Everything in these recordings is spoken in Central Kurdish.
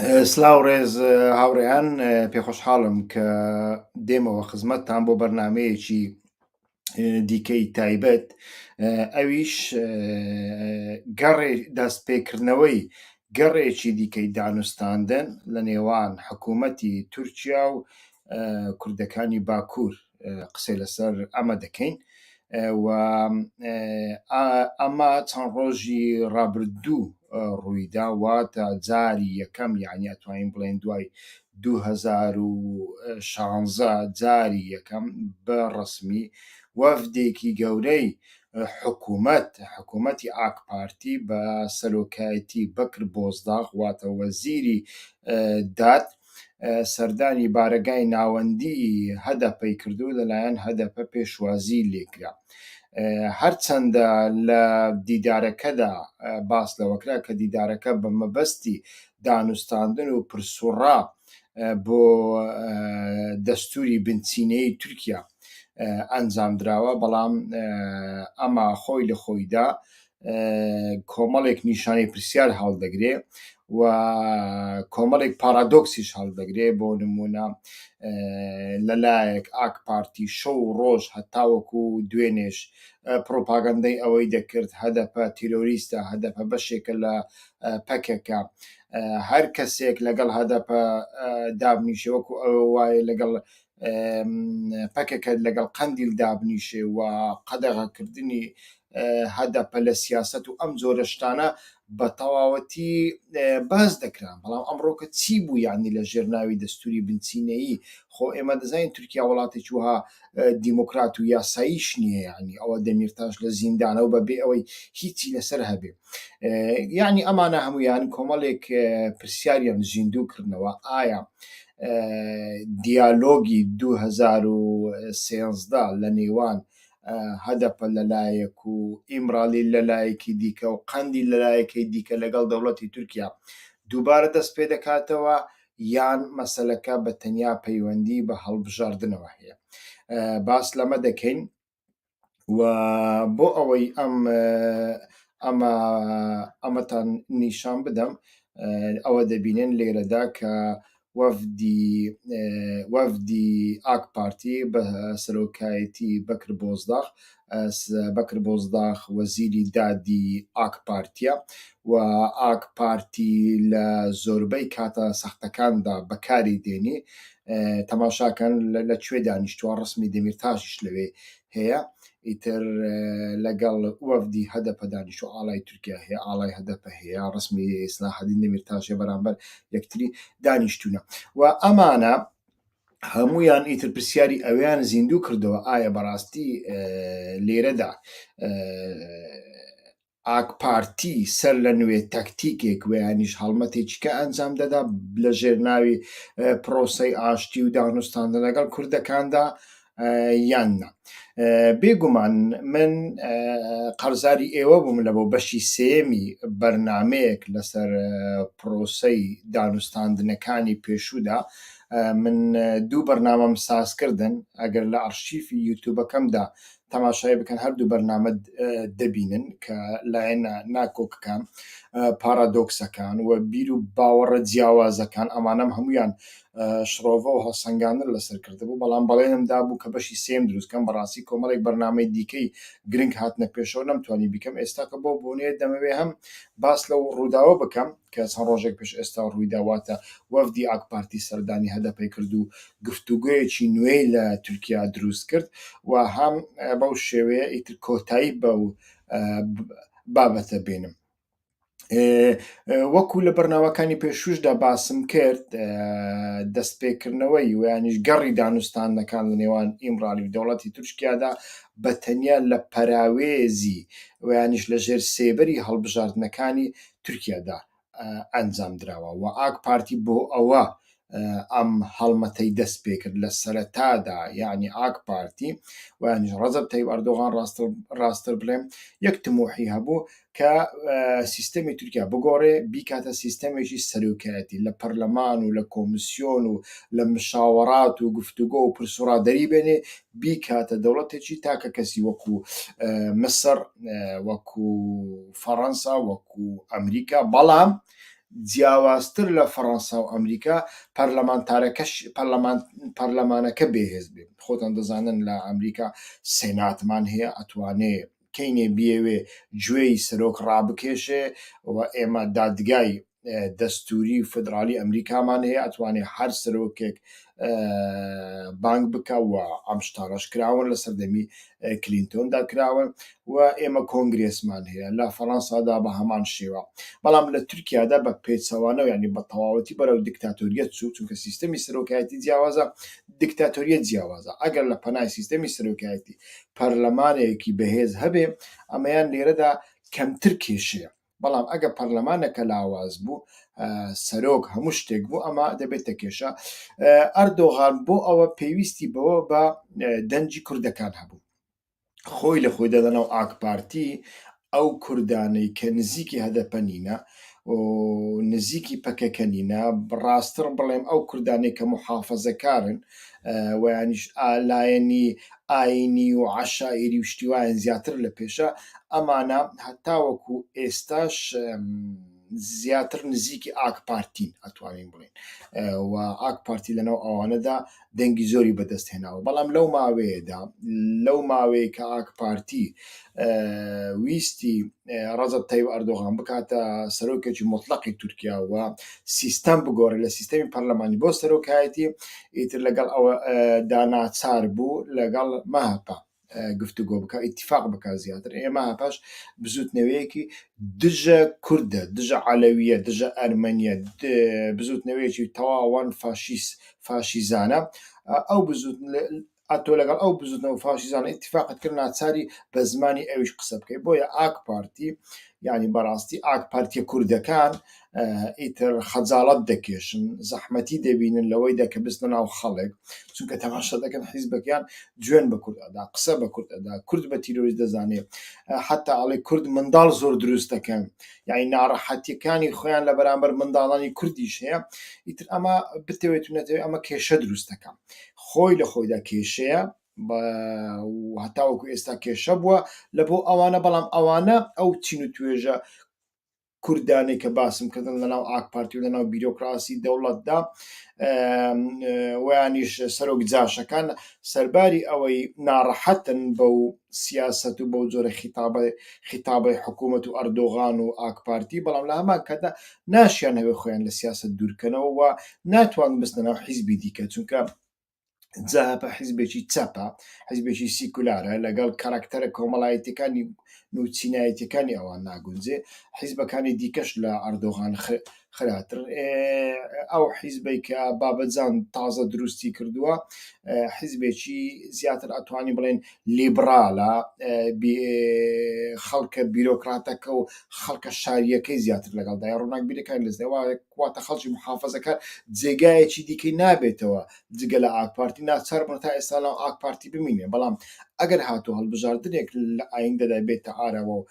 سلااو ڕێز هاوڕێیان پێخۆشحاڵم کە دێمەوە خزمەتتان بۆ بەرنمەیەکی دیکەی تایبەت ئەویش گەڕێ دەستپێکردنەوەی گەڕێکی دیکەی دانوستاندن لە نێوان حکوومەتی تورکیا و کوردەکانی باکوور قسەی لەسەر ئەمە دەکەین و ئەمە چەند ڕۆژی ڕابردوو ڕوویدا واتە جاری یەکەم یعنی ئەتوانین بڵێن دوای 2016 جاری یەکەم بە ڕسمی وەفدێکی گەورەی حکوومەتی ئاک پارتی بە سەرۆکایەتی بەکر بۆزداغ واتە وەزیری داد سەردانی بارگای ناوەندی هەدەپەی کردو لەلایەن هەدەپە پێشوازی لێکرا. هەرچەندە لە دیدارەکەدا باس لەوەکرا کە دیدارەکە بە مەبەستی دانوستاندن و پرسوڕا بۆ دەستوری بنچینەی تورکیا ئەنجام دراوە، بەڵام ئەمە خۆی لە خۆیدا کۆمەڵێک نیشانەی پرسیار هەڵدەگرێ و کۆمەڵێک پارادۆکسیش هەڵدەگرێ. بۆ نمونە لەلایەک ئاک پارتی شەو ڕۆژ هەتاوەکو دوێنێش پرۆپاگەندەی ئەوەی دەکرد هەدەپە تیرۆریستە، هەدەپە بەشێکە لە پەکێکە، هەر کەسێک لەگەڵ هەدەپە دابنیشێ وەکو ئەوە وایە لەگەڵ پەکێکە لەگەڵ قەندیل دابنیشێ و قەدەغەکردنی هەدەپە لە سیاست و ئەم جۆرە شتانە بە تەواوەتی باز دەکران. بەڵام ئەمڕۆکە چی بوو یعنی لە ژێرناوی دەستوری بنچینەیی؟ خۆ ئێمە دەزانین تورکیا وڵاتێکی وها دیموکرات و یاساییش نییە، یعنی ئەوە دەمیرتاش لە زیندانە و بەبێ ئەوەی هیچی لەسەر هەبێ. یعنی ئەمانە هەمویان کۆمەڵێک پرسیاریان زیندوو کردنەوە ئایا دیالۆگی 2013 لە نێوان هەدەپە لەلایەک و ئیمرالی لەلایەکی دیکە و قەندی لەلایەکی دیکە لەگەڵ دەوڵەتی تورکیا دووبارە دەست پێ دەکاتەوە یان مەسەلەکە بە تەنیا پەیوەندی بە هەڵبژاردنەوە هەیە. باس لەمە دەکەین و بۆ ئەوەی ئەمەتان نیشان بدەم ئەوە دەبینێن لێرەدا کە وەفدی ئاک پارتی بە سەرۆکایەتی بەکر بۆزداغ وەزیری دادی ئاک پارتیە و ئاک پارتی لە زۆربەی کاتە سەختەکاندا بەکاری دێنی. تەماشاکەن لەکوێ دانیشتووە ڕسمی دەمیرتاشیش لەوێ هەیە، ئیتر لەگەڵ وەفدی هەدەپە دانیشتو ئاڵای تورکیا هەیە، ئاڵای هەدەپە هەیە، ڕسمی ئیسلاحەدین دەمیرتاشێ بەرامبەر یەکتری دانیشتوونە و ئەمانە هەمویان ئیتر پرسیاری ئەویان زیندوو کردەوە ئایا بەڕاستی لێرەدا ئاک پارتی سەر لە نوێ تەکتیکێک ویانیش هەڵمەتێکیکە ئەنجام دەدا لە ژێرناوی پرۆسەی ئاشتی و دانوستاندن لەگەڵ کوردەکاندا یاننا. بێگومان من قەرزاری ئێوە بووم لە بۆ بەشی سێمی بەرنمەیەک لەسەر پرۆسەی دانوستاندنەکانی پێشوودا. من دوو بەرنامەم سازکردن، ئەگەر لە ئەرشیفی یوتیوبەکەمدا تەماشای بکەن هەردوو بەرنامە دەبینن کە لایەن ناکۆکەکان پارادۆکسەکان و بیر و باوەڕە جیاوازەکان ئەمانەم هەمویان شڕۆڤە و هەڵسەنگاندن لەسەر کردبوو. بەڵام بەڵێنمدا بوو کە بەشی سێم دروستکەم، بەڕاستی کۆمەڵێک بەرنامەی دیکەی گرنگ هاتنە پێشەوە نەمتوانی بیکەم. ئێستا کە بۆ بۆنێ دەمەوێ هەم باس لەو ڕووداوە بکەم کە چەند ڕۆژێک پێش ئێستا ڕوویداواتە وەفدی ئاک پارتی سەردانی هەدەپەی کرد و گفتوگویەکی نوێی لە تورکیا دروست کرد و هەم بەو شێوەیە ئیتر کۆتایی بەو بابەتە بێنم. وەکو لە بەرنامەکانی پێشووشدا باسم کرد، دەستپێکردنەوەی ویانیش گەڕی دانوستاندنەکان لە نێوان ئیمرالی دەوڵەتی تورکیادا بە تەنیا لە پەراوێزی ویانیش لە ژێر سێبەری هەڵبژاردنەکانی تورکیادا ئەنجام دراوە و ئاک پارتی بۆ ئەوە ئەم هەڵمەتەی دەست پێ کرد لە سەرەتادا، یعنی ئاک پارتی ویانیش ڕەجەب تەیب ئەردۆغان ڕاستتر بڵێم یەک تمۆحی هەبوو کە سیستەمی تورکیا بگۆڕێ بیکاتە سیستەمێکی سەرۆکایەتی لە پەرلەمان و لە کۆمیسیۆن و لە مشاوەڕات و گفتوگۆ و پرسوڕادەری بێنێ بیکاتە دەوڵەتێکی تاکە کەسی وەکو مسر، وەکو فەڕەنسا، وەکو ئەمریکا. بەڵام جیاوازتر لە فەڕەنسا و ئەمریکا پەرلەمانەکە بێهێز بێ. خۆتان دەزانن لە ئەمریکا سێناتمان هەیە، ئەتوانێ کەینێ بیەوێ گوێی سەرۆک ڕابکێشێ و ئێمە دادگای دەستوری و فدرالی ئەمریکامان هەیە، ئەتوانێ هەر سەرۆکێک بانگ بکە و ئەم شتانەش کراون لە سەردەمی کلینتۆندا کراون و ئێمە کۆنگرێسمان هەیە. لە فەڕەنسادا بە هەمان شێوە، بەڵام لە تورکیادا بە پێچەوانە ینی بە تەواوەتی بەرەو دیکتاتۆریەت چوو، چونکە سیستەمی سەرۆکایەتی جیاوازە، دیکتاتۆریەت جیاوازە. ئەگەر لە پەنای سیستەمی سەرۆکایەتی پەرلەمانێکی بەهێز هەبێ، ئەمەیان لێرەدا کەمتر کێشەیە. بەڵام ئەگە پەرلەمانەکە لاواز بوو، سەرۆک هەموو شتێک بوو، ئەمە دەبێتە کێشە. ئەردۆغان بۆ ئەوە پێویستی بەوە بە دەنجی کوردەکان هەبوو. خۆی لە خۆی دەدەنەوە ئاک پارتی ئەو کوردانەی کە نزیکی هەدەپەنینە و نزیکی پەکەکەنینە، ڕاستتر بڵێم ئەو کوردانەی کە محافەزەکارن و یانیش لایەنی ئاینی و عەشائیری و شتیوایان زیاتر لە پێشە، ئەمانە هەتاوەکو ئێستاش زیاتر نزیکی ئاک پارتین ئەتوانین بڵێن و ئاک پارتی لەناو ئەوانەدا دەنگی زۆری بەدەست هێناوە. بەڵام لەو ماوەیەدا، لەو ماوەیە کە ئاک پارتی ویستی ڕەجەب تەیب ئەردۆغان بکاتە سەرۆکێکی مۆتڵەقی تورکیا و سیستەم بگۆڕێ لە سیستەمی پەرلەمانی بۆ سەرۆکایەتی، ئیتر لەگەڵ ئەوە داناچار بوو لەگەڵ مەهەپا گفتوگۆ بکە، ئیتیفاق بکە زیاتر. ئێمە هەپاش بزوتنەوەیەکی دژە کوردە، دژە عەلەویە، دژە ئەرمەنیە، بزوتنەوەیەکی تەواوان فاشیزانە. ئەو ئەتۆ لەگەڵ ئەو بزوتنەوە فاشیزانە ئیتیفاقت کرد ناچاری بە زمانی ئەویش قسە بکەی. بۆیە ئاک پارتی ینی بەڕاستی ئاک پارتیە کوردەکان ئیتر خەجاڵەت دەکێشن، زەحمەتی دەبینن لەوەیدا کە بستنە ناو خەڵک، چونکە تەماشا دەکەن حیزبەکان گوێن بە کورد ئەدا، قسە بە کورد ئەدا، کورد بە تیرۆریست دەزانێ، حتا ئەڵێ کورد منداڵ زۆر دروست دەکەن، یعنی ناڕەحەتیەکانی خۆیان لە بەرامبەر منداڵانی کوردیش هەیە. ئیتر ئەمە بتەوێت و نەتەوێت ئەمە کێشە دروست دەکەن، خۆی لە خۆیدا کێشەیە، هەتاوەکو ئێستا کێشە بووە لە بۆ ئەوانە. بەڵام ئەوانە ئەو چین و توێژە کوردانی کە باسم کردن لەناو ئاک پارتی و لەناو بیرۆکراسی دەوڵەتدا ویانیش سەرۆک جاشەکان سەرباری ئەوەی ناڕەحەتن بەو سیاست و بەو جۆرە خیتابەی حکوومەت و ئەردۆغان و ئاک پارتی، بەڵام لە هەمان کەدا ناشیان هەوێ خۆیان لە سیاست دوورکەنەوە و ناتوان بستنەوە حیزبی دیکە، چونکە جاپە حیزبێکی چەپە، حیزبێکی سیکولارە لەگەڵ کاراکتەرە کۆمەڵایەتیەکانی نوچینایەتەکانی ئەوان ناگونجێ. حیزبەکانی دیکەش لە ئەردۆغان خراتر. ئەو حیزبەی کە بابەتجان تازە دروستی کردووە حیزبێکی زیاتر ئەتوانی بڵێن لیبرالە، خەڵکە بیرۆکراتەکە و خەڵکە شاریەکەی زیاتر لەگەڵدای ڕووناک بیرەکان لەواتە خەڵکی محافەزەکە جێگایەکی دیکەی نابێتەوە جگە لە ئاک پارتی، ناچار بن تا ئێستا لەو ئاک پارتی بمینێ. بەڵام ئەگەر هاتوو هەڵبژاردنێک لە ئایندەدا بێتە ئارەوە و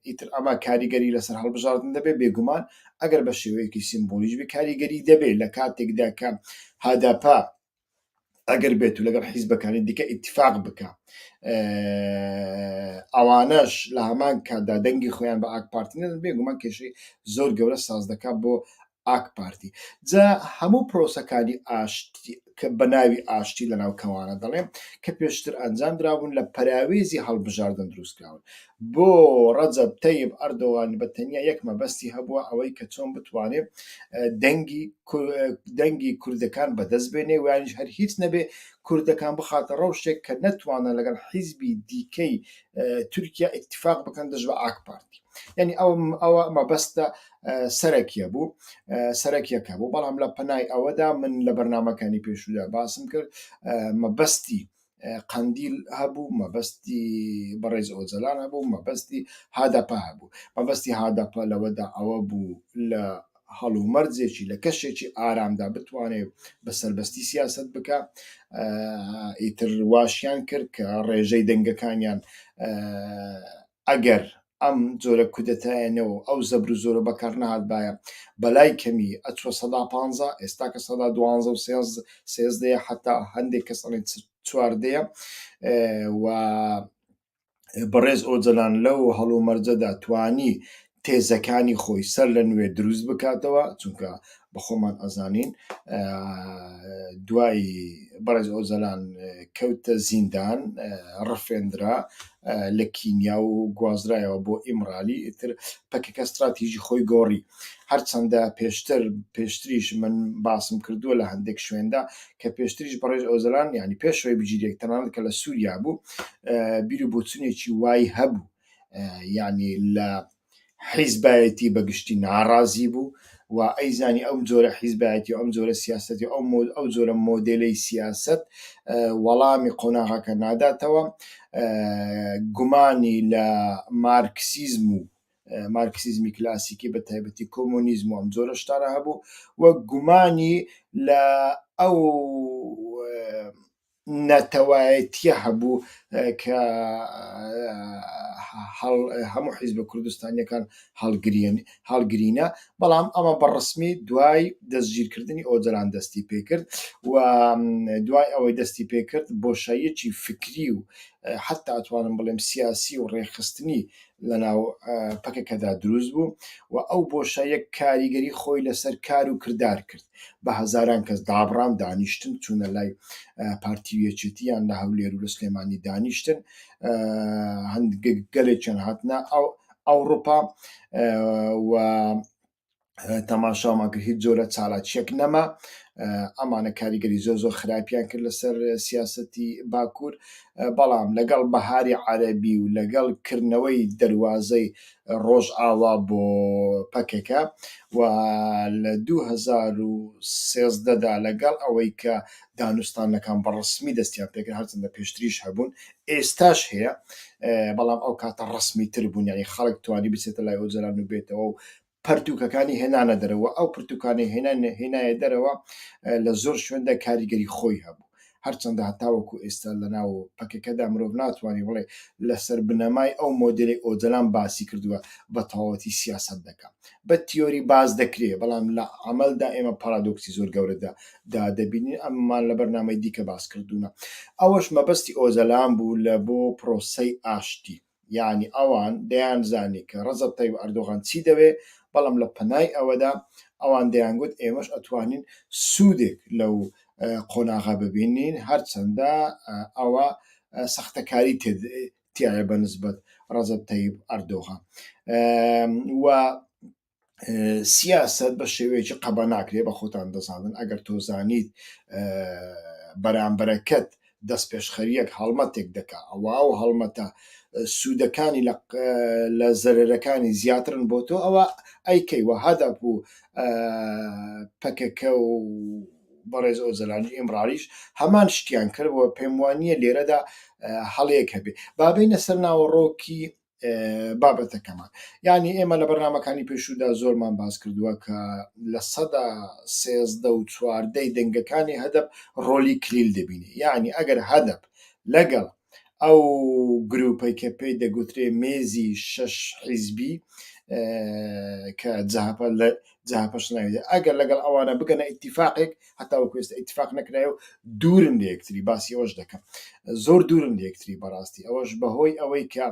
ئیتر ئەمە کاریگەری لەسەر هەڵبژاردن دەبێت، بێگومان ئەگەر بە شێوەیەکی سیمبۆلیش بێ کاریگەری دەبێت لە کاتێکدا کە هەدەپا ئەگەر بێت و لەگەڵ حیزبەکانی دیکە ئیتیفاق بکە، ئەوانەش لە هەمان کاتدا دەنگی خۆیان بە ئاک پارتی نەدەن، بێگومان کێشەی زۆر گەورە ساز دەکات بۆ ئاک پارتی. جا هەموو پرۆسەکانی ئاشتی کە بە ناوی ئاشتی لەناو کەوانە دەڵێم کە پێشتر ئەنجام درابوون لە پەراوێزی هەڵبژاردن دروستکراون. بۆ ڕەجەب تەیب ئەردۆغان بەتەنیا یەک مەبەستی هەبووە ئەوەی کە چۆن بتوانێت دەنگی کوردەکان بەدەست بێنێ و یانیش هەر هیچ نەبێ کوردەکان بخاتە ڕەو شتێک کە نەتوانە لەگەڵ حیزبی دیکەی تورکیا ئیتیفاق بکەن دژ بە ئاک پارتی. یعنی ئەوە مەبەستە سەرەکیە بوو. بەڵام لە پەنای ئەوەدا من لە بەرنامەکانی پێشودا باسم کرد مەبەستی قەندیل هەبوو، مەبەستی بەڕێز ئۆجەلان هەبوو، مەبەستی هادەپا هەبوو. مەبەستی هادەپا لەوەدا ئەوە بوو لە هەڵومەرجێکی لە کەشێکی ئارامدا بتوانێت بە سەربەستی سیاست بکە. ئیتر واشیان کرد کە ڕێژەی دەنگەکانیان ئەگەر ئەم جۆرە کودەتایەنەوە ئەو زەبر و زۆرە بەکار نەهاتبایە بەلای کەمی ئەچوە 150، ئێستا کە 112 و 13 حتا هەندێک کەس ئەڵێن 14 و بەڕێز ئۆجەلان لەو هەڵومەرجەدا توانی تێزەکانی خۆی سەر لە نوێ دروست بکاتەوە، چونکە بەخۆمان ئەزانین دوای بەڕێز ئۆزەلان کەوتە زیندان، ڕفێنرا لە کینیا و گوازرایەوە بۆ ئیمرالی، ئیتر پەکەکە استراتیژی خۆی گۆڕی. هەرچەندە پێشتریش من باسم کردووە لە هەندێک شوێندا کە پێشتریش بەڕێز ئۆزەلان ینی پێشەوەی بگیرێک تەنانەت کە لە سووریا بوو بیر و بۆچونێکی وای هەبوو، ینی لە حیزبایەتی بەگشتی ناڕازی بوو و ئەیزانی ئەم جۆرە حیزبایەتی ئەم جۆرە سیاسەتی ئەو جۆرە مۆدلەی سیاست وەڵامی قۆناغەکە ناداتەوە. گومانی لە مارکسیزم و مارکسیزمی کلاسیکی بە تایبەتی کۆمۆنیزم و ئەم جۆرە شتانە هەبوو، وە گومانی لە ئەو نەتەوایەتیە هەبوو کە هەموو حیزبە کوردستانیەکان هەڵگرینە، بەڵام ئەمە بەڕسمی دوای دەستگیرکردنی ئۆجەلان دەستی پێکرد و دوای ئەوەی دەستی پێکرد بۆشاییەکی فکری و حتا ئەتوانم بڵێم سیاسی و ڕێخستنی لەناو پەکەکەدا دروست بوو و ئەو بۆشاییە کاریگەری خۆی لەسەر کار و کردار کرد. بە هەزاران کەس دابڕام دانیشتن چوونە لای پارتیویەچێتیان لە هەولێر و لە سلێمانی دانیشتن، گەلێکیان هاتنە ئەوروپا و تەماشامان کرد هیچ جۆرە چالاکیەک نەما. ئەمانە کاریگەری زۆر خراپیان کرد لەسەر سیاسەتی باکوور، بەڵام لەگەڵ بەهاری عەرەبی و لەگەڵ کردنەوەی دەواازەی ڕۆژئاوا بۆ پەکەکە و لە 2013دا لەگەڵ ئەوەی کە دانوستانەکان بەڕسمی دەستیان پێکرد، هەرچەندە پێشتریش هەبوون ئێستاش هەیە، بەڵام ئەو کاتە ڕسمی تر بوون، ینی خەڵک توانی بچێتە لای ئۆجەلان و بێتەوە و پەرتووکەکانی هێنانە دەرەوە. ئەو پرتوکانی هێنایە دەرەوە لە زۆر شوێندا کاریگەری خۆی هەبوو، هەرچەندە هەتاوەکو ئێستا لەناو پەکەکەدا مرۆڤ ناتوانانی بڵێ لەسەر بنەمای ئەو مۆدلی ئۆجەلان باسی کردووە بە تەواوەتی سیاست دەکات. بە تیۆری باز دەکرێت، بەڵام لە عەمەلدا ئێمە پارادۆکسی زۆر گەورەدا دەبینین، ئەممان لە بەرنامەی دیکە باس کردوونە. ئەوەش مەبەستی ئۆجەلان بوو لە بۆ پرۆسەی ئاشتی، یعنی ئەوان دەیانزانی کە ڕەجەب تایب ئەردۆغان چی دەوێ، بەڵام لە پەنای ئەوەدا ئەوان دەیانگوت ئێمەش ئەتوانین سوودێک لەو قۆناغا ببینین، هەرچەندە ئەوە سەختەکاری تایە بە نسبەت ڕەجەب تایب ئەردۆغان و سیاست بە شێوەیەکی قەبە ناکرێت. بە خۆتان دەزانن ئەگەر تۆزانیت بەرامبەرەکەت دەست پێشخەریەک هەڵمەتێک دەکات، ئەوە ئەو هەڵمەتە سوودەکانی لە زەرەرەکانی زیاترن بۆ تۆ، ئەوە ئەیکەیوە هەدەف و پەکەکە و بەڕێز ئۆجەلانی ئیمرالیش هەمان شتیان کردەوە. پێم وانییە لێرەدا هەڵەیەک هەبێ. بابینە سەر ناوەڕۆکی بابەتەکەمان، ینی ئێمە لە بەرنامەکانی پێشوودا زۆرمان باس کردووە کە لە سەدا 13 و 14 دەنگەکانی هەدەف ڕۆلی کلیل دەبینێ، یعنی ئەگەر هەدەف لەگەڵ ئەو گروپی کە پێی دەگوترێ مێزی 6 حیزبی کە جاپەش ناوێت، ئەگەر لەگەڵ ئەوانە بگەنە ئیتیفاقێک، هەتا وەکو ئێستا ئیتیفاق نەکرایە و دوورن لە یەکتری، باسی ئەوەش دەکەم، زۆر دوورن لە یەکتری بەڕاستی، ئەوەش بەهۆی ئەوەی کە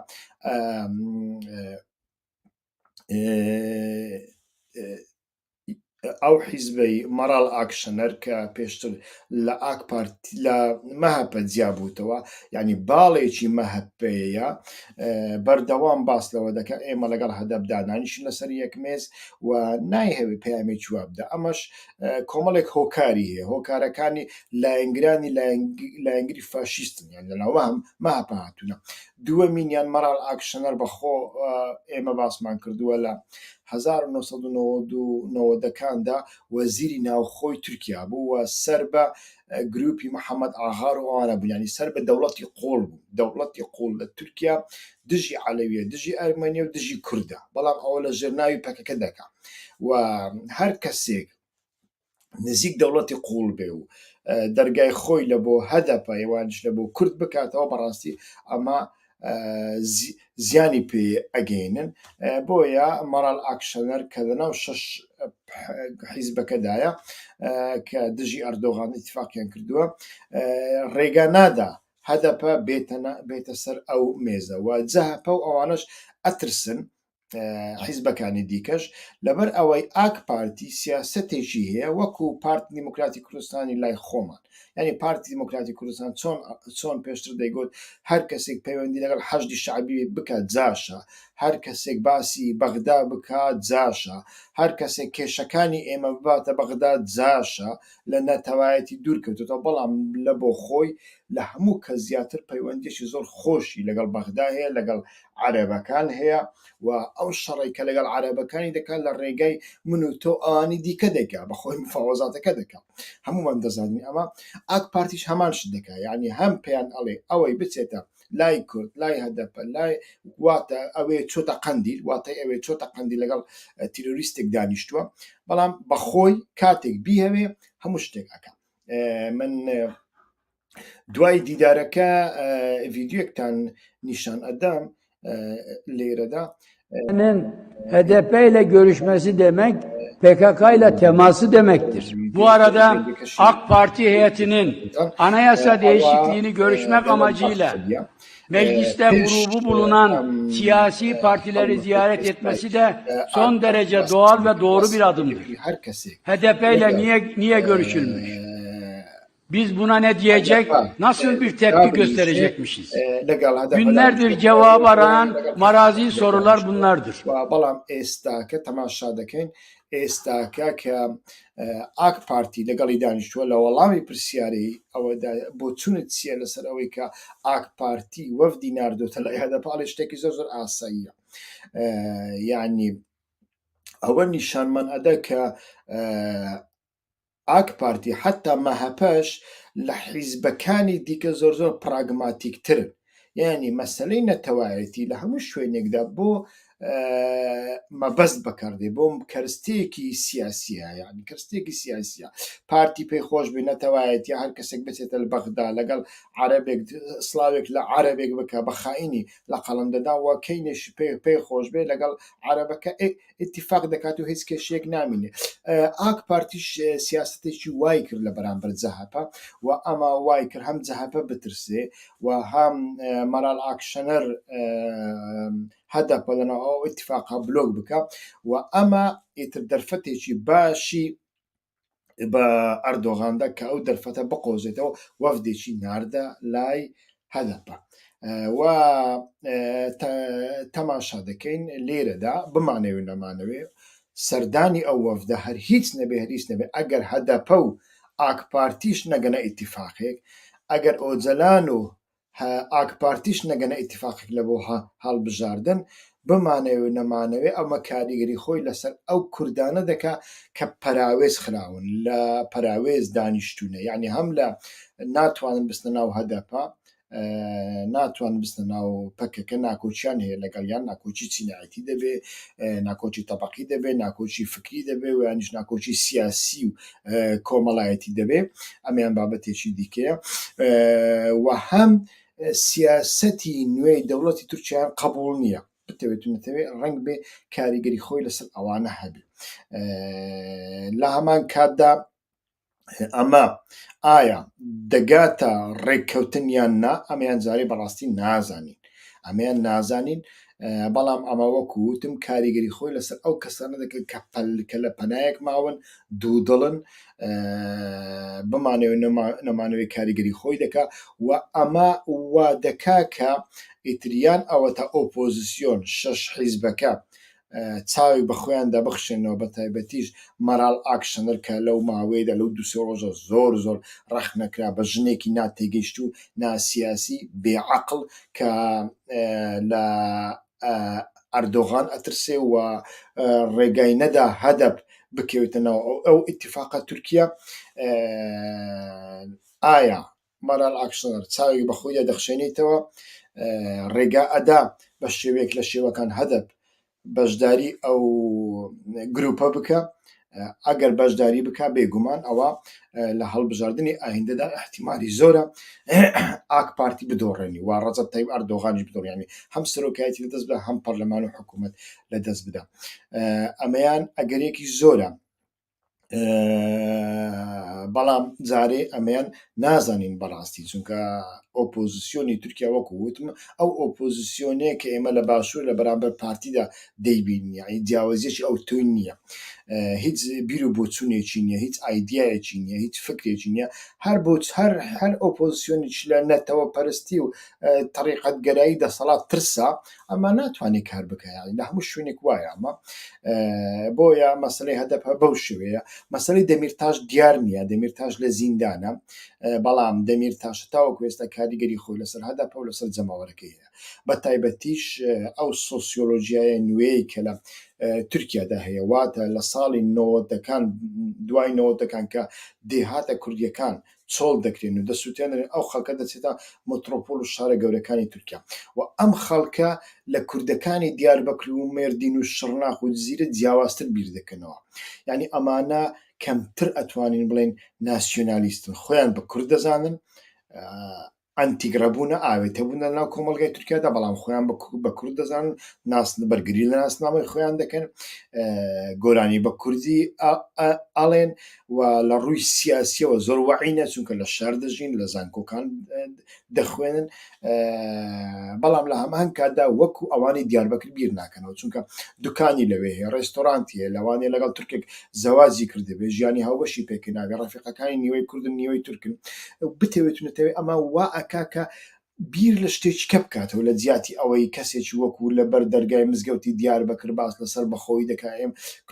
ئەو حیزبەی مەڕاڵ ئاکشنەر کە پێشتر لە ئاک پارتی لە مەهەپە جیابووتەوە، ینی باڵێکی مەهەپەیە، بەردەوام باس لەوە دەکات ئێمە لەگەڵ هەدەفدا دانیشین لەسەر یەک مێز و نایهەوێ پەیامێکی وا بدە. ئەمەش کۆمەڵێک هۆکاری هەیە، هۆکارەکانی لایەنگرانی لایەنگری فاشیستن، یان لەناو مەهەپە هاتوونە. دووەمینیان مەڕاڵ ئاکشنەر بەخۆ ئێمە باسمان کردووە لە 1990دا وەزیری ناوخۆی تورکیا بوو و سەر بە گروپی محەممەد ئاغار و ئەوانە بوو، ینی سەر بە دەوڵەتی قۆڵ بوو. دەوڵەتی قۆڵ لە تورکیا دژی عەلەویە، دژی ئەرمەنیە و دژی کوردە، بەڵام ئەوە لە ژێرناوی پەکەکە دەکات و هەر کەسێک نزیک دەوڵەتی قوڵ بێ و دەرگای خۆی لە بۆ هەدەپە ئێوانش لە بۆ کورد بکاتەوە، بەڕاستی ئەمە زیانی پێ ئەگەینن. بۆیە مەڕاڵ ئاکشنەر کە لەناو 6 حیزبەکەدایە کە دژی ئەردۆغان ئیتیفاقیان کردووە، ڕێگا نادا هەدەپە بێتە سەر ئەو مێزە و جەهەپە و ئەوانش ئەترسن حیزبەکانی دیکەش لەبەر ئەوەی ئاک پارتی سیاسەتێکی هەیە وەکو پارتی دیموکراتی کوردستانی لای خۆمان، ینی پارتی دیموکراتی کوردستان چۆن پێشتر دەیگوت هەر کەسێک پەیوەندی لەگەڵ حەشدی شعبی بکات جاشە، هەر کەسێک باسی بەغدا بکات جاشە، هەر کەسێک کێشەکانی ئێمە بباتە بەغدا جاشە لە نەتەوایەتی دوورکەوتێتەوە، بەڵام لە بۆ خۆی لە هەموو کە زیاتر پەیوەندیشی زۆر خۆشی لەگەڵ بەغدا هەیە، لەگەڵ عەرەبەکان هەیە و ئەو شەڕێکە لەگەڵ عەرەبەکانی دەکات لە ڕێگەی من و تۆ ئەوانی دیکە دەکات بەخۆی مفاوەزاتەکە دەکات. هەمومان دەزانین ئەمە ئاک پارتیش هەمان شت دەکات، یعنی هەم پێیان ئەڵێ ئەوەی بچێتە لای کورد لای هەدەپە لای واتە ئەوێ چۆتە قەندیل، واتای ئەوێ چۆتە قەندیل لەگەڵ تیرۆریستێک دانیشتووە، بەڵام بەخۆی کاتێک بیهەوێ هەموو شتێک ئەکات. من دوای دیدارەکە ڤیدیۆکتان نیشان ئەدەم لێرەدا. HDP ile görüşmesi demek PKK ile teması demektir. Bu arada AK Parti heyetinin anayasa değişikliğini görüşmek amacıyla mecliste grubu bulunan siyasi partileri ziyaret etmesi de son derece doğal ve doğru bir adımdır. HDP ile niye görüşülmüş? Biz buna ne diyecek, nasıl bir tepki gösterecekmişiz? Günlerdir cevap arayan marazi sorular bunlardır. بەڵام ئێستاکە تەماشا دەکەین ئێستاکە کە ئاک پارتی لەگەڵی دانیشتووە لە وەڵامی پرسیارەی ئەوەدا بۆ چونت چیە لەسەر ئەوەی کە ئاک پارتی وەفدی ناردۆتە لای هەدەپاڵێ شتێکی زۆر زۆر ئاساییە. یعنی ئەوە نیشانمان ئەدە کە ئاک پارتی حتا مەهەپەش لە حیزبەکانی دیکە زۆر زۆر پراگماتیکترن، یعنی مەسەلەی نەتەوایەتی لە هەموو شوێنێکدا بۆ مەبەست بەکاردێ بۆ کەرستەیەکی سیاسیە، یعنی کەرستێکی سیاسیە پارتی پێی خۆش بێ نەتەوایەتی هەر کەسێک بچێتە لە بەغدا لەگەڵ عەرەبێک سڵاوێک لە عەرەبێک بکە بە خائینی لە قەڵەمدەدا و کەینێشی پێی خۆش بێ لەگەڵ عەرەبەکە ئیتیفاق دەکات و هیچ کێشەیەک نامینێ. ئاک پارتیش سیاسەتێکی وای کرد لە بەرامبەر جەهەپە و ئەمە وای کرد هەم جەهەپە بترسێ و هەم مەرال ئاکشەنەر هەدەپە لەناو ئەو ئیتیفاقا بلۆک بکە و ئەمە ئیتر دەرفەتێکی باشی بە ئەردۆغاندا کە ئەو دەرفەتە بقۆزێتەوە وەفدێکی ناردە لای هەدەپە و تەماشا دەکەین لێرەدا بمانەوێ نەمانەوێ سەردانی ئەو وەفدە هەر هیچ نەبێ هەریچ نەبێ ئەگەر هەدەپە و ئاک پارتیش نەگەنە ئیتیفاقێک، ئەگەر ئۆجەلان و ئاک پارتیش نەگەنە ئیتیفاقێک لە بۆ هەڵبژاردن بمانەوێ نەمانەوێ ئەمە کاریگەری خۆی لەسەر ئەو کوردانە دەکا کە پەراوێز خراون لە پەراوێز دانیشتوونە، یعنی هەم لە ناتوانن بستە ناو هەدەپە، ناتوان بستە ناو پەکەکە ناکۆچیان هەیە لەگەڵیان، ناکۆچی چینایەتی دەبێ، ناکۆچی تەبەقی دەبێ، ناکۆچی فکری دەبێ و یانیش ناکۆچی سیاسی و کۆمەڵایەتی دەبێ، ئەمیان بابەتێکی دیکەیە و هەم سیاسەتی نوێی دەوڵەتی تورکیایان قبوڵ نییە بتەوێت و نەتەوێت ڕەنگ بێ کاریگەری خۆی لەسەر ئەوانە هەبێ. لە هەمان کاتدا ئەمە ئایا دەگاتە ڕێککەوتنیان نا، ئەمەیان جارێ بەڕاستی نازانین، ئەمەیان نازانین، بەڵام ئەمە وەکو وتم کاریگەری خۆی لەسەر ئەو کەسانە دەکەن کە لە پەنایەک ماون دوو دڵن بمانەوێ نەمانەوەی کاریگەری خۆی دەکا و ئەمە وا دەکا کە ئیتریان ئەوەتە ئۆپۆزیسیۆن شەش حیزبەکە چاوی بە خۆیان دەبخشێنەوە بە تایبەتیش مەرال ئاکشەنەر کە لەو ماوەیەدا لەو دووسێ ڕۆژە زۆر زۆر ڕەخ نەکرا بە ژنێکی ناتێگەیشت و ناسیاسی بێعەقڵ کە لە ئەردۆغان ئەترسێ و ڕێگای نەدا هەدەپ بکەوێتەوە ئەو ئیتیفاقە تورکیا. ئایا مەرال ئاکشەنەر چاوی بە خۆیدا دەخشێنێتەوە ڕێگا ئەدا بە شێوەیەک لە شێوەکان هەدەپ بەشداری ئەو گروپە بکە؟ ئەگەر بەشداری بکە بێگومان ئەوە لە هەڵبژاردننی ئایندەدا احتیمالی زۆرە ئاک پارتی بدۆڕێنی و ڕەجەب تایب ئەردۆغانیش بدۆڕێنی هەم سەرۆکایەتی لەدەست بدە هەم پەرلەمان و حکوومەت لەدەست بدە. ئەمەیان ئەگەرێکی زۆرە بەڵام جارێ ئەمەیان نازانین بەڕاستی چونکە ئۆپۆزیسیۆنی تورکیا وەکو وتم ئەو ئۆپۆزیسیۆنەیە کە ئێمە لە باشوور لە بەرامبەر پارتیدا دەیبینی جیاوازیەکی ئەو تۆی نییە هیچ بیر و بۆچوونێکی نییە هیچ ئایدایەکی نییە هیچ فکرێکی نییە هەر ئۆپۆزیسیۆنیش لە نەتەوە پەرستی و تەریقەت گەرایی دەسەڵات ترسا ئەمە ناتوانێت کار بکەیان لە هەموو شوێنێک وایە ئەمە بۆیە مەسلەی هەدەپە بەو شوەیە مەسلەی دەمیرتاش دیار نییە دەمیرتاش لە زیندانە بەڵام دەمیرتاش تاوەکو ئێستا کاریگەری خۆی لەسەر هەدەپە و لەسەر جەماوەرەکەی هەیە بە تایبەتیش ئەو سۆسیۆلۆژیایە نوێی کە لە تورکیادا هەیە واتە لە ساڵی 90ەکان دوای 90ەکان کە دێهاتە کوردیەکان چۆڵ دەکرێن و دەسووتێنن ئەو خەڵکە دەچێتە مترۆپۆل و شارە گەورەکانی تورکیا و ئەم خەڵکە لە کوردەکانی دیاربەکر و مێردین و شڕناخ و جزیرە جیاوازتر بیر دەکەنەوە یعنی ئەمانە کەمتر ئەتوانین بڵێن ناسیۆنالیستن خۆیان بە کورد دەزانن ئەنتیگرەبوونە ئاوێتە بوون لە ناو کۆمەلگای تورکیادا بەڵام خۆیان بە کورد دەزانن بەرگری لە ناسنامەی خۆیان دەکەن گۆرانی بە کوردی ئەڵێن و لە ڕووی سیاسیەوە زۆر وەعینە چونکە لە شار دەژین لە زانکۆکان دەخوێنن بەڵام لە هەمان کاتدا وەکو ئەوانی دیاربەکر بیر ناکەنەوە چونکە دوکانی لەوێ هەیە ڕێستۆرانتیە لەوانێ لەگەڵ تورکێک زەواجی کردبێ ژیانی هاوبەشی پێکە ناگە ڕەفیقەکانی نیوەی کوردن نیوەی تورکن بتەوێتونەتەوێت ئەمە وا ئەکاکە بیر لە شتێکی کە بکاتەوە لە جیاتی ئەوەی کەسێکی وەکو لە بەر دەرگای مزگەوتی دیاربەکر باس لەسەر بەخۆی دەکایم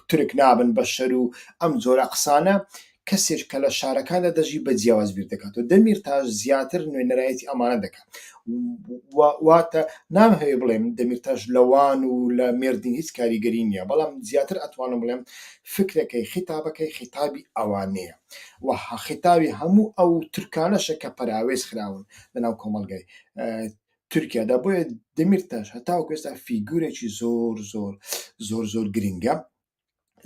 تورک نابن بە شەر و ئەم جۆرە قسانە کەسێک کە لە شارەکاندا دەژی بە جیاواز بیر دەکاتەوە دەمیرتاش زیاتر نوێنەرایەتی ئەمانە دەکات واتە نامهەیە بڵێم دەمیرتاش لەوان و لە مێردین هیچ کاریگەری نییە بەڵام زیاتر ئەتوانم بڵێم فکرەکەی خیتابەکەی خیتابی ئەوانەیە و خیتابی هەموو ئەو تورکانەشە کە پەراوێز خراون لەناو کۆمەلگای تورکیادا بۆیە دەمیرتاش هەتاوەکو ئێستا فیگورێکی زۆر زۆر زۆر زۆر گرنگە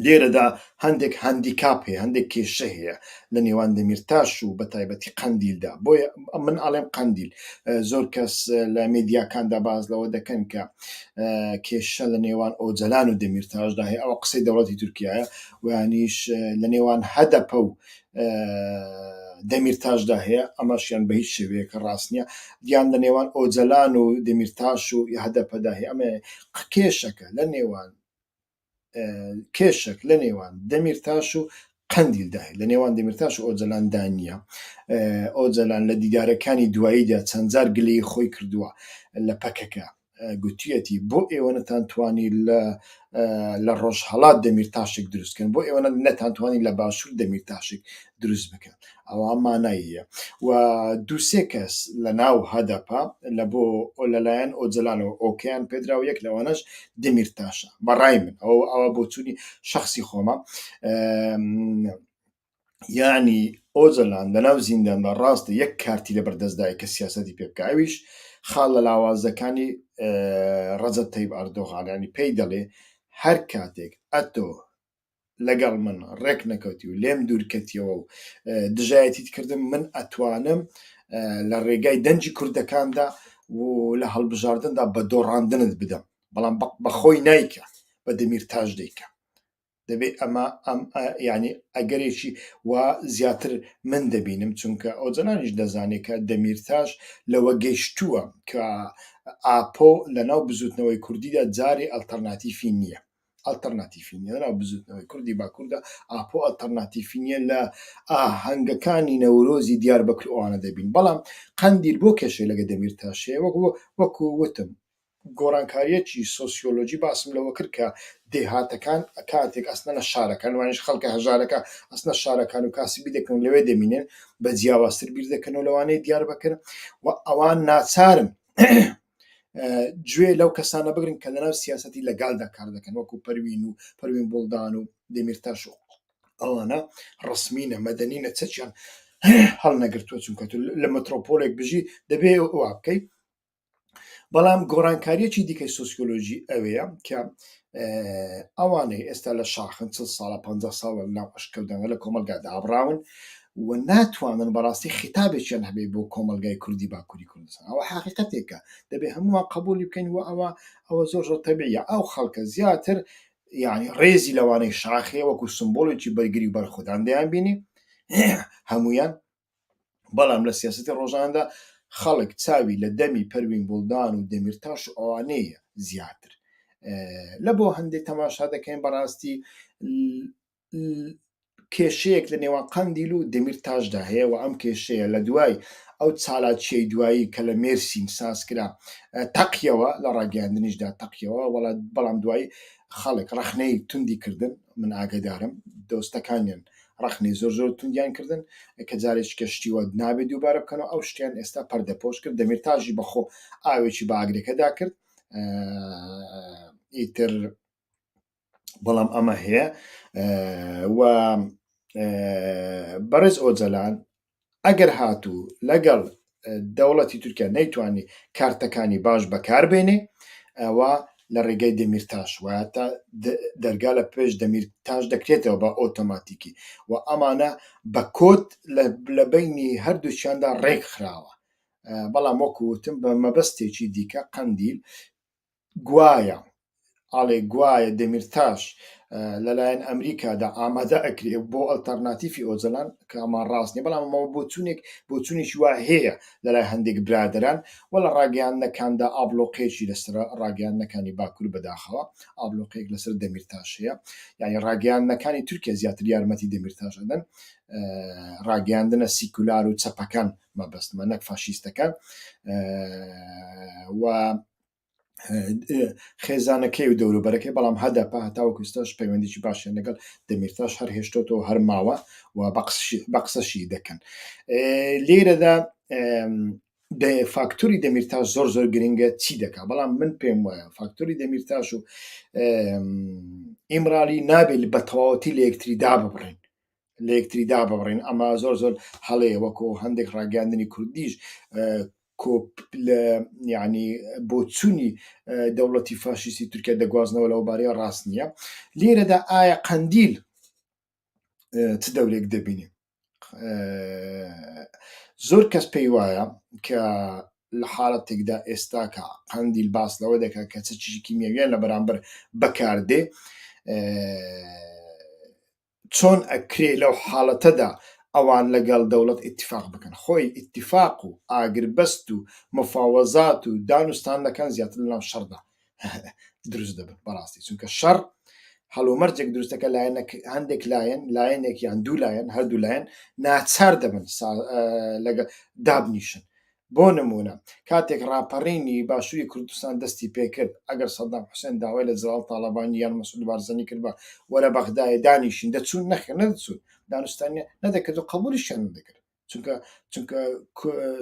لێرەدا هەندێک هەندیکاپ هەیە هەندێک کێشە هەیە لە نێوان دەمیرتاش و بە تایبەتی قەندیلدا بۆیە من ئاڵێم قەندیل زۆر کەس لە مێدیاکاندا باز لەوە دەکەن کە کێشە لە نێوان ئۆجەلان و دەمیرتاشدا هەیە ئەوە قسەی دەوڵەتی تورکیایە ویانیش لە نێوان هەدەپە و دەمیرتاشدا هەیە ئەمەشیان بە هیچ شێوەیەکە ڕاست نییە دیان لە نێوان ئۆجەلان و دەمیرتاش و هەدەپەدا هەیە ئەمە کێشەکە لە نێوان کێشک لە نێوان دەمیرتاش و قەندیلدا لە نێوان دەمیرتاش و ئۆجەلاندا نییە ئۆجەلان لە دیدارەکانی دواییدا چەندجار گلەی خۆی کردووە لە پەکەکە گوتیەتی بۆ ئێوە نەتانتوانی لە ڕۆژهەڵات دەمیرتاشێک دروستکەن بۆ ئێوە نەتانتوانی لە باشوور دەمیرتاشێک دروست بکەن ئەوە ماناییە و دووسێ کەس لە ناو هەدەپە لە بۆ لەلایەن ئۆجەلانەوە ئۆکیان پێدراوە یەک لەوانەش دەمیرتاشە بەڕای من ئەوە بۆ چوونی شخصی خۆمە یعنی ئۆجەلان لە ناو زینداندا ڕاستە یەک کارتی لە بەردەستدای کە سیاسەتی پێ بکە ئەویش خاڵ لە لاوازەکانی ڕەجەب تەیب ئەردۆغانیانی پێی دەڵێ هەر کاتێک ئەتۆ لەگەڵ من ڕێک نەکەوتی و لێم دوورکەتیەوە و دژایەتیت کردم من ئەتوانم لە ڕێگای دەنجی کوردەکاندا و لە هەڵبژاردندا بە دۆڕاندنت بدەم بەڵام بەخۆی نایکە بە دەمیرتاش دەیکە دەبێت ئەمە ینی ئەگەرێکی وا زیاتر من دەبینم چونکە ئۆجەلانیش دەزانێت کە دەمیرتاش لەوە گەیشتووە کە ئاپۆ لە ناو بزوتنەوەی کوردیدا جارێ ئەلتەرناتیفی نییە ئەلتەرناتیفی نیە لە ناو بزوتنەوەی کوردی باکووردا ئاپۆ ئەلتەرناتیفی نیە لە ئاهەنگەکانی نەورۆزی دیاربەکر ئەوانە دەبین بەڵام قەندیل بۆ کێشەی لەگە دەمیرتاشەیە وەکو وتم گۆڕانکاریەکی سۆسیۆلۆژی باسم لەوە کرد کە دێهاتەکان کاتێک ئەسنە لە شارەکان وانش خەڵکە هەژارەکە ئەسنە شارەکان و کاسبی دەکەن لەوێ دەمینێن بە جیاوازتر بیر دەکەنەوە لەوانەیە دیاربەکر و ئەوان ناچارن گوێ لەو کەسانە بگرن کە لەناو سیاسەتی لەگاڵدا کار دەکەن وەکو پەروین بوڵدان و دەمیرتاش و ئەوانە ڕسمینە مەدەنینە چەچیان هەڵ نەگرتووە چونکە لە مترۆپۆلێک بژی دەبێ وا بکەیت بەڵام گۆڕانکاریەکی دیکەی سۆسیۆلۆژی ئەوەیە کە ئەوانەی ئێستا لە شاخن 40 ساڵە 50 ساڵە ناو ئەشکەوتنەوە لە کۆمەلگادا ئابراون و ناتوانن بەڕاستی خیتابێکیان هەبێ بۆ کۆمەلگای کوردی باکووری کوردستان ئەوە حقیقەتێکە دەبێ هەمووان قبولی بکەین و ئەوە زۆر زۆر تەبیعیە ئەو خەڵکە زیاتر یعنی ڕێزی لەوانەی شاخەیە وەکو سمبۆلێکی بەرگری بەرخودان دەیان بینی هەمویان. بەڵام لە سیاسەتی ڕۆژاندا خەڵک چاوی لە دەمی پەروین بوڵدان و دەمیرتاش و ئەوانەیە زیاتر لە بۆ هەندێک تەماشا دەکەین بەڕاستی کێشەیەک لە نێوان قەندیل و دەمیرتاشدا هەیە و ئەم کێشەیە لە دوای ئەو چالاکیەی دوایی کە لە مێرسین سازکرا تەقیەوە لە ڕاگەاندنیشدا تەقیەوە بەڵام دوایی خەڵک ڕەخنەی توندی کردن من ئاگدارم دۆستەکانیان ڕەخنەی زۆر توندیان کردن کە جارێک کەشتیوە نابێت دووبارە بکەنەوە ئەو شتیان ئێستا پەردەپۆش کرد دەمیرتاژی بەخۆ ئاوێکی باگرێکەدا کرد ئیتر بەڵام ئەمە هەیە و بەڕێز ئۆجەلان ئەگەر هاتوو لەگەڵ دەوڵەتی تورکیا نەیتوانی کارتەکانی باش بەکاربێنێ ئەوە لە ڕێگەی دەمیرتاش واتە دەرگا لە پێش دەمیرتاش دەکرێتەوە بە ئۆتۆماتیکی و ئەمانە بە کۆت لە بینی هەردووچیاندا ڕێک خراوە بەڵام وەکوتم بە مەبەستێکی دیکە قەندیل گوایە ئاڵێ گوایە دەمیرتاش لەلایەن ئەمریکادا ئامادە ئەکرێ بۆ ئەلتەرناتیفی ئۆجەلان کە ئەمان ڕاست نیە بەڵام ئەمەوە بۆچوونێکی وا هەیە لەلای هەندێک برادران و لە ڕاگەیاندنەکاندا ئابلۆقێکی لەسەر ڕاگەیاندنەکانی باکوور بەداخەوە ئابلۆقێک لەسەر دەمیرتاش هەیە یعنی ڕاگەیاندنەکانی تورکیا زیاتر یارمەتی دەمیرتاش ئەدەن ڕاگەیاندنە سیکولار و چەپەکان مەبەستمە نەک فاشیستەکان و خێزانەکەی و دەوروبەرەکەی بەڵام هەدەپە هەتاوەکوستاش پەیوەندیی باشیان لەگەڵ دەمیرتاش هەر هێشتۆتەوە هەر ماوە و بە قسەشی دەکەن لێرەدا فاکتۆری دەمیرتاش زۆر گرنگە چی دەکات بەڵام من پێم وایە فاکتۆری دەمیرتاش و ئیمرالی نابێت بە تەواوەتی لە یەکتریدا ببڕین ئەمە زۆر هەڵەیە وەکو هەندێک ڕاگەاندنی کوردیش ینی بۆ چوونی دەوڵەتی فاشیستی تورکیا دەگوازنەوە لەو بارەیە ڕاست نییە لێرەدا ئایا قەندیل چ دەورێک دەبینیم زۆر کەس پێی وایە کە لە حاڵەتێکدا ئێستا کە قەندیل باس لەوە دەکات کە چەکی کیمیاویان لە بەرامبەر بەکاردێ چۆن ئەکرێ لەو حاڵەتەدا ئەوان لەگەڵ دەوڵەت ئیتیفاق بکەن خۆی ئیتیفاق و ئاگربەست و مفاوەزات و دانوستانەکان زیاتر لەناو شەڕدا دروست دەبن بەڕاستی چونکە شەڕ هەڵومەرجێک دروستەکە هەندێک لایەنێک یان دوو لایەن هەردوو لایەن ناچار دەبن لەگە دابنیشن بۆ نمونە کاتێک ڕاپەڕینی باشووری کوردستان دەستی پێکرد ئەگەر سەدام حوسێن داوای لە جەڵال تاڵەبانی یان مەسعود بارزانانی کرد بە وەرە بەغدایە دانیشین دەچوون نەدەچوون دانوستانیە نەدەکرد و قبولیشیان نەدەکرد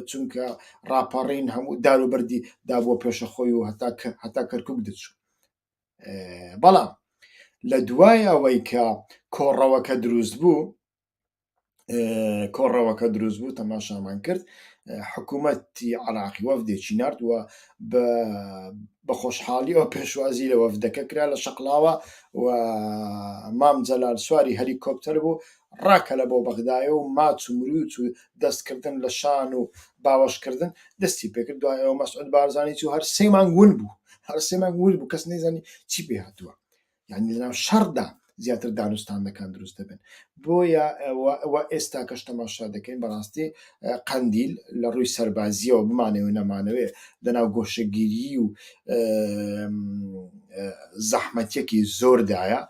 چونکە ڕاپەڕین هەموو داروبەردی دابووە پێشە خۆی و هەتا کەرکووک دەچوو بەڵام لە دوای ئەوەی کە کۆڕەوەکە دروست بوو تەماشامان کرد حکوومەتی عراقی وەفدێکی نردووە بە خۆشحاڵی ئەو پێشوازی لە وەفدەکە کرا لە شەقلاوە و مام جەلال سواری هەلیکۆپتەر بوو ڕاکە لە بۆ بەغدایە و ماچ و مروچ و دەستکردن لە شان و باوەشکردن دەستی پێکرد دوای ئەوە مەسعود بارزانی چوو هەر سێمان ون بوو کەس نەیزانی چی پێ هاتووە یعنی لەناو شەڕدا زیاتر دانوستانەکان دروست دەبن بۆیە ئێستا کەش تەماشا دەکەین بەڕاستی قەندیل لە ڕووی سەربازیەوە بمانەوە نەمانەوێ لەناو گۆشەگیری و زەحمەتێکی زۆردایە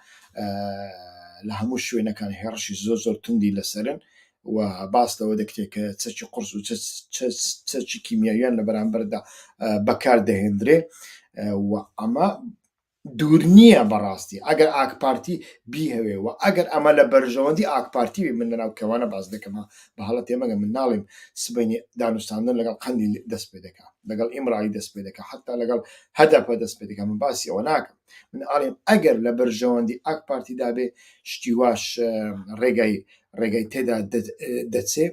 لە هەموو شوێنەکان هێڕشی زۆر توندی لەسەرن و باس لەوە دەکرێت کە چەکی قورس و چەکی کیمیاویان لە بەرامبەردا بەکار دەهێنرێ و ئەمە دوور نییە بەڕاستی ئەگەر ئاکپارتی بیهەوێ و ئەگەر ئەمە لە بەرژەوەندی ئاکپارتی من لەناو کەوانە باز دەکەمە بە حاڵەت ئێمەگە من ناڵێم سبەینی دانوستاندن لەگەڵ قەندیل دەست پێ دەکات لەگەڵ ئیمڕایی دەست پێ دەکات حتا لەگەڵ هەدەپە دەست پێ دەکات من باسی ئەوە ناکەم من ئاڵێم ئەگەر لە بەرژەوەندی ئاکپارتیدا بێ شتی واش ڕێگای تێدا دەچێ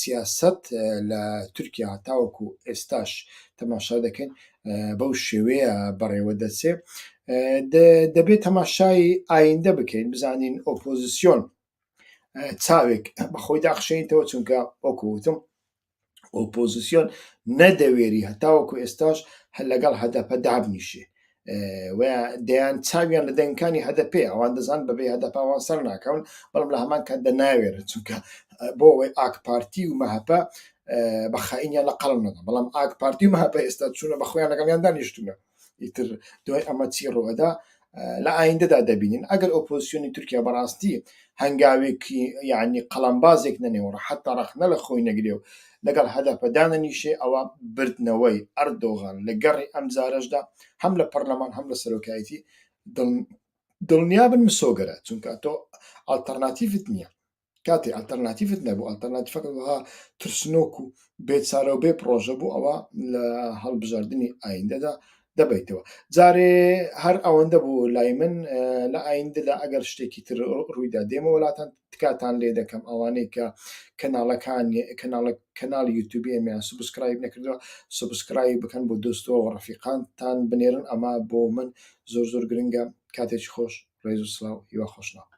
سیاست لە تورکیا هەتاوەکو ئێستاش تەماشا دەکەن بەو شێوەیە بەڕێوە دەچێ دەبێت تەماشای ئایندە بکەین بزانین ئۆپۆزیسیۆن چاوێک بەخۆی داخشێنیتەوە چونکە وەکووتم ئۆپۆزیسیۆن نەدەوێری هەتاوەکو ئێستاش لەگەڵ هەدەپە دابنیشێ دەیان چاویان لە دەنگەکانی هەدەپێ ئەوان دەزان بەبێ هەدەپاوان سەر ناکەون بەڵام لە هەمان کات دەناوێرە چونکە بۆ ئەوەی ئاک پارتی و مەهەپە بە خائینیان لە قەڵم نەدا بەڵام ئاک پارتی و مەهەپە ئێستا چوونە بە خۆیان لەگەڵیان دانیشتونە ئیتر دوای ئەمە چی ڕوئەدا لە ئایندەدا دەبینین ئەگەر ئۆپۆزیسیۆنی تورکیا بەڕاستی هەنگاوێکی یعنی قەڵەمبازێک نەنێوە حتا ڕەخنە لە خۆی نەگرێ و لەگەڵ هەدەپەدانە نیشێ ئەوە بردنەوەی ئەردۆغان لە گەڕی ئەم جارەشدا هەم لە پەرلەمان هەم لە سەرۆکایەتی دڵنیابن مسۆگەرە چونکە تۆ ئالتەرناتیڤت نییە کاتێ ئالتەرناتیڤت نەبوو ئالتەرناتیڤەکەها ترسنۆک و بێچارە و بێ پرۆژە بوو ئەوە لە هەڵبژاردننی ئایندەدا دەبیتەوە جارێ هەر ئەوەندە بوو لای من لە ئایندەدا ئەگەر شتێکی تر ڕوویدا دێمە وڵاتان تکاتان لێ دەکەم ئەوانەی کە کەناڵی یوتیوبی ئەمیان سوبسکرایب نەکردەوە سوبسکرایب بکەن بۆ دۆستەوە و ڕەفیقانتان بنێرن ئەمە بۆ من زۆر زۆر گرنگە کاتێکی خۆش ڕێز و سڵاو هیوا خۆشناو